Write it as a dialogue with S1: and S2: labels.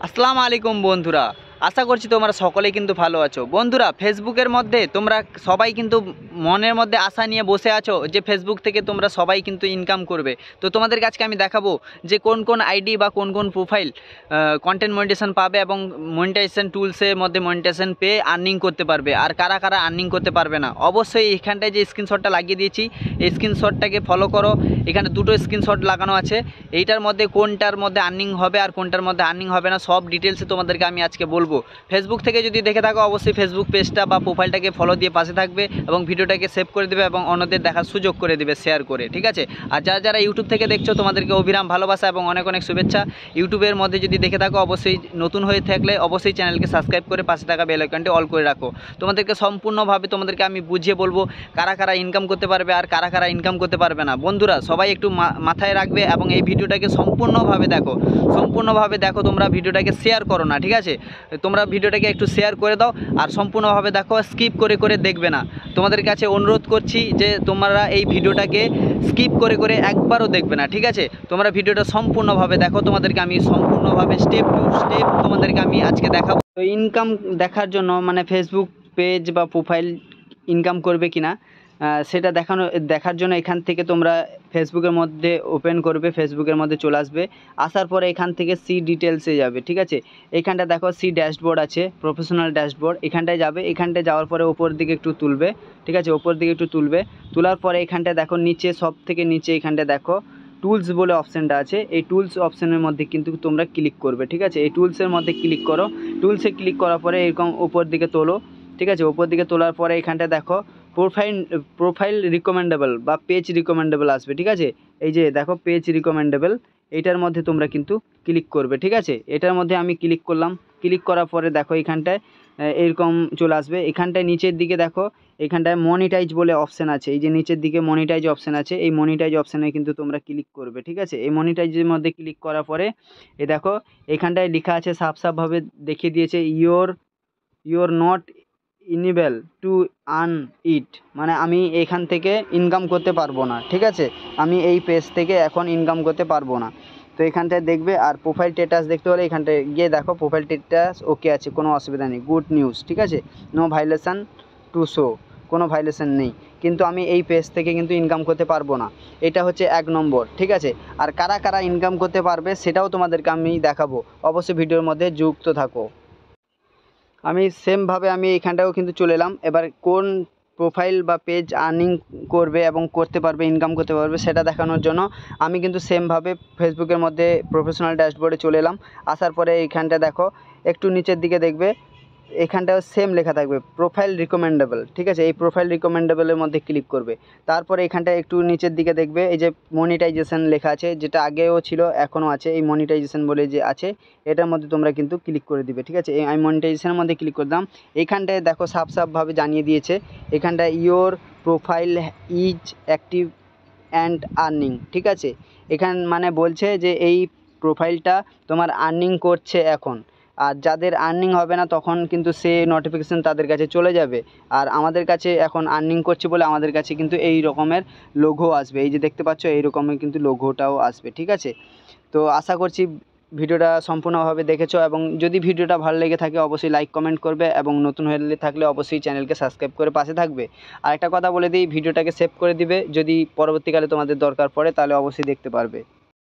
S1: আসসালামু আলাইকুম বন্ধুরা, আশা করছি তোমরা সকলেই কিন্তু ভালো আছো। বন্ধুরা, ফেসবুকের মধ্যে তোমরা সবাই কিন্তু মনের মধ্যে আশা নিয়ে বসে আছো যে ফেসবুক থেকে তোমরা সবাই কিন্তু ইনকাম করবে। তো তোমাদের কাছে আমি দেখাবো যে কোন কোন আইডি বা কোন কোন প্রোফাইল কন্টেন্ট মনিটাইজেশন পাবে এবং মনিটাইজেশন টুলসের মধ্যে মনিটাইজেশন পেয়ে আর্নিং করতে পারবে, আর কারা কারা আর্নিং করতে পারবে না। অবশ্যই এখানটায় যে স্ক্রিনশটটা লাগিয়ে দিয়েছি এই স্ক্রিনশটটাকে ফলো করো। এখানে দুটো স্ক্রিনশট লাগানো আছে, এইটার মধ্যে কোনটার মধ্যে আর্নিং হবে আর কোনটার মধ্যে আর্নিং হবে না সব ডিটেলসে তোমাদেরকে আমি আজকে বলবো। ফেসবুক থেকে যদি দেখে থাকো অবশ্যই ফেসবুক পেজটা বা প্রোফাইলটাকে ফলো দিয়ে পাশে থাকবে এবং ভিডিওটাকে সেভ করে দেবে এবং অন্যদের দেখার সুযোগ করে দেবে শেয়ার করে, ঠিক আছে। আর যারা যারা ইউটিউব থেকে দেখছো তোমাদেরকে অবিরাম ভালোবাসা এবং অনেক অনেক শুভেচ্ছা। ইউটিউবের মধ্যে যদি দেখে থাকো অবশ্যই নতুন হয়ে থাকলে অবশ্যই চ্যানেলকে সাবস্ক্রাইব করে পাশে থাকা বেল আইকনটি অল করে রাখো। তোমাদেরকে সম্পূর্ণভাবে তোমাদেরকে আমি বুঝিয়ে বলবো কারা কারা ইনকাম করতে পারবে আর কারা কারা ইনকাম করতে পারবে না। বন্ধুরা সবাই একটু মাথায় রাখবে এবং এই ভিডিওটাকে সম্পূর্ণভাবে দেখো, তোমরা ভিডিওটাকে শেয়ার করো না, ঠিক আছে। তোমরা ভিডিওটাকে একটু শেয়ার করে দাও আর সম্পূর্ণভাবে দেখো, স্কিপ করে করে দেখবে না। তোমাদের কাছে অনুরোধ করছি যে তোমরা এই ভিডিওটাকে স্কিপ করে করে একবারও দেখবে না, ঠিক আছে। তোমরা ভিডিওটা সম্পূর্ণভাবে দেখো, তোমাদেরকে আমি সম্পূর্ণভাবে স্টেপ টু স্টেপ তোমাদেরকে আমি আজকে দেখাবো। তো ইনকাম দেখার জন্য মানে ফেসবুক পেজ বা প্রোফাইল ইনকাম করবে কিনা সেটা দেখার জন্য এখান থেকে তোমরা ফেসবুকের মধ্যে ওপেন করবে, ফেসবুকের মধ্যে চলে আসবে। আসার পরে এখান থেকে সি ডিটেলসে যাবে, ঠিক আছে। এইখানটা দেখো সি ড্যাশবোর্ড আছে, প্রফেশনাল ড্যাশবোর্ড, এখানটায় যাবে। এখানটায় যাওয়ার পরে ওপর দিকে একটু তুলবে, ঠিক আছে, ওপর দিকে একটু তুলবে। তোলার পরে এখানটায় দেখো নিচে, সব থেকে নিচে এখানটায় দেখো টুলস বলে অপশানটা আছে। এই টুলস অপশানের মধ্যে কিন্তু তোমরা ক্লিক করবে, ঠিক আছে। এই টুলসের মধ্যে ক্লিক করো। টুলসে ক্লিক করার পরে এরকম ওপর দিকে তোলো, ঠিক আছে। ওপর দিকে তোলার পরে এখানটায় দেখো প্রোফাইল রিকমেন্ডেবল বা পেজ রিকমেন্ডেবল আসবে, ঠিক আছে। এই যে দেখো পেজ রিকমেন্ডেবল, এইটার মধ্যে তোমরা কিন্তু ক্লিক করবে, ঠিক আছে। এটার মধ্যে আমি ক্লিক করলাম। ক্লিক করার পরে দেখো এখানটায় এরকম চলে আসবে। এখানটায় নিচের দিকে দেখো এখানটায় মনিটাইজ বলে অপশান আছে। এই যে নিচের দিকে মনিটাইজ অপশান আছে, এই মনিটাইজ অপশানে কিন্তু তোমরা ক্লিক করবে, ঠিক আছে। এই মনিটাইজের মধ্যে ক্লিক করার পরে এই দেখো এখানটায় লেখা আছে, সাফভাবে দেখিয়ে দিয়েছে your not enable to earn ইট, মানে আমি এখান থেকে ইনকাম করতে পারবো না, ঠিক আছে। আমি এই পেজ থেকে এখন ইনকাম করতে পারবো না। তো এখানটায় দেখবে আর প্রোফাইল স্ট্যাটাস দেখতে হলে এখানটায় গিয়ে দেখো প্রোফাইল স্ট্যাটাস ওকে আছে, কোনো অসুবিধা নেই, গুড নিউজ, ঠিক আছে। নো ভাইলেশন টু শো, কোনো ভাইলেশন নেই, কিন্তু আমি এই পেজ থেকে কিন্তু ইনকাম করতে পারবো না। এটা হচ্ছে 1 নম্বর, ঠিক আছে। আর কারা কারা ইনকাম করতে পারবে সেটাও তোমাদেরকে আমি দেখাবো, অবশ্যই ভিডিওর মধ্যে যুক্ত থাকো। আমি সেমভাবে আমি এখানটাও কিন্তু চলে এলাম। এবার কোন প্রোফাইল বা পেজ আর্নিং করবে এবং করতে পারবে, ইনকাম করতে পারবে সেটা দেখানোর জন্য আমি কিন্তু সেমভাবে ফেসবুকের মধ্যে প্রফেশনাল ড্যাশবোর্ডে চলে এলাম। আসার পরে এইখানটা দেখো একটু নিচের দিকে দেখবে এখানটাও সেম লেখা থাকবে প্রোফাইল রিকমেন্ডেবল, ঠিক আছে। এই প্রোফাইল রিকমেন্ডেবলের মধ্যে ক্লিক করবে। তারপরে এখানটা একটু নিচের দিকে দেখবে এই যে মনিটাইজেশন লেখা আছে, যেটা আগেও ছিল এখনও আছে, এই মনিটাইজেশন বলে যে আছে এটার মধ্যে তোমরা কিন্তু ক্লিক করে দিবে, ঠিক আছে। এই মনিটাইজেশনের মধ্যে ক্লিক করে দিলাম। এইখানটায় দেখো সাফভাবে জানিয়ে দিয়েছে, এখানটায় your profile is active and earning, ঠিক আছে। এখান মানে বলছে যে এই প্রোফাইলটা তোমার আর্নিং করছে এখন, আর যাদের আর্নিং হবে না তখন কিন্তু সে নোটিফিকেশান তাদের কাছে চলে যাবে। আর আমাদের কাছে এখন আর্নিং করছে বলে আমাদের কাছে কিন্তু এই রকমের লোগো আসবে, এই যে দেখতে পাচ্ছ এই রকমের কিন্তু লোগোটাও আসবে, ঠিক আছে। তো আশা করছি ভিডিওটা সম্পূর্ণভাবে দেখেছো এবং যদি ভিডিওটা ভালো লেগে থাকে অবশ্যই লাইক কমেন্ট করবে এবং নতুন হয়ে থাকলে অবশ্যই চ্যানেলকে সাবস্ক্রাইব করে পাশে থাকবে। আর একটা কথা বলে দিই, ভিডিওটাকে সেভ করে দিবে, যদি পরবর্তীকালে তোমাদের দরকার পড়ে তাহলে অবশ্যই দেখতে পারবে।